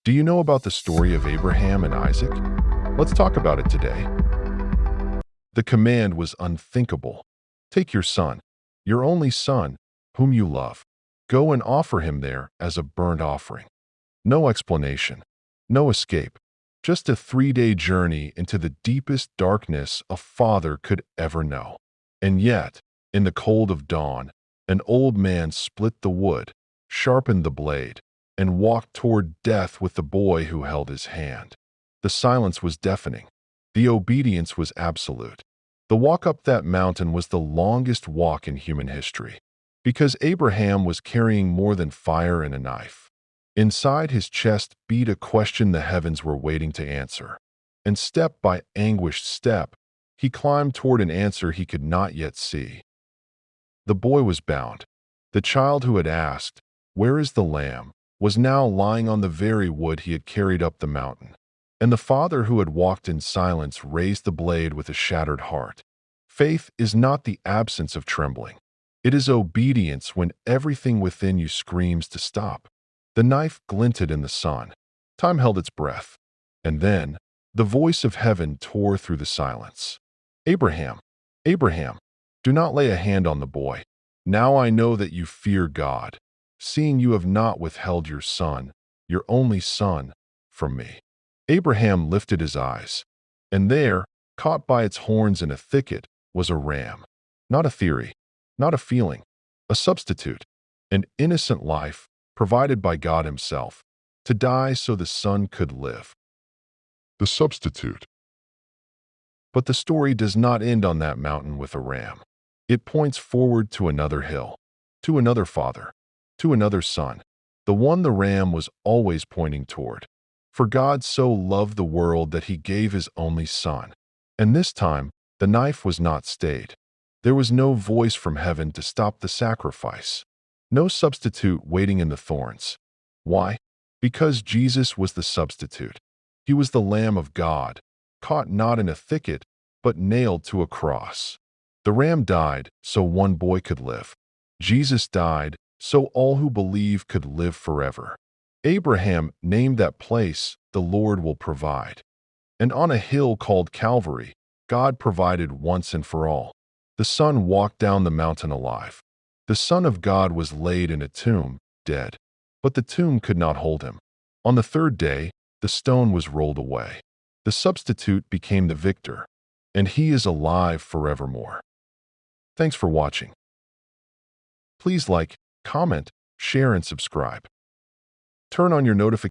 Do you know about the story of Abraham and Isaac? Let's talk about it today. The command was unthinkable. Take your son, your only son, whom you love. Go and offer him there as a burnt offering. No explanation, no escape, just a 3-day journey into the deepest darkness a father could ever know. And yet, in the cold of dawn, an old man split the wood, sharpened the blade, and walked toward death with the boy who held his hand. The silence was deafening. The obedience was absolute. The walk up that mountain was the longest walk in human history, because Abraham was carrying more than fire and a knife. Inside his chest beat a question the heavens were waiting to answer. And step by anguished step, he climbed toward an answer he could not yet see. The boy was bound. The child who had asked, "Where is the lamb?" was now lying on the very wood he had carried up the mountain. And the father who had walked in silence raised the blade with a shattered heart. Faith is not the absence of trembling. It is obedience when everything within you screams to stop. The knife glinted in the sun. Time held its breath. And then, the voice of heaven tore through the silence. "Abraham, Abraham, do not lay a hand on the boy. Now I know that you fear God, seeing you have not withheld your son, your only son, from me." Abraham lifted his eyes, and there, caught by its horns in a thicket, was a ram. Not a theory, not a feeling, a substitute, an innocent life provided by God himself, to die so the son could live. The substitute. But the story does not end on that mountain with a ram. It points forward to another hill, to another father, to another son, the one the ram was always pointing toward. For God so loved the world that he gave his only son. And this time, the knife was not stayed. There was no voice from heaven to stop the sacrifice. No substitute waiting in the thorns. Why? Because Jesus was the substitute. He was the Lamb of God, caught not in a thicket, but nailed to a cross. The ram died so one boy could live. Jesus died so all who believe could live forever. Abraham named that place, "The Lord will provide." And on a hill called Calvary, God provided once and for all. The Son walked down the mountain alive. The Son of God was laid in a tomb, dead. But the tomb could not hold him. On the third day, the stone was rolled away. The substitute became the victor, and he is alive forevermore. Thanks for watching. Please like, comment, share, and subscribe. Turn on your notifications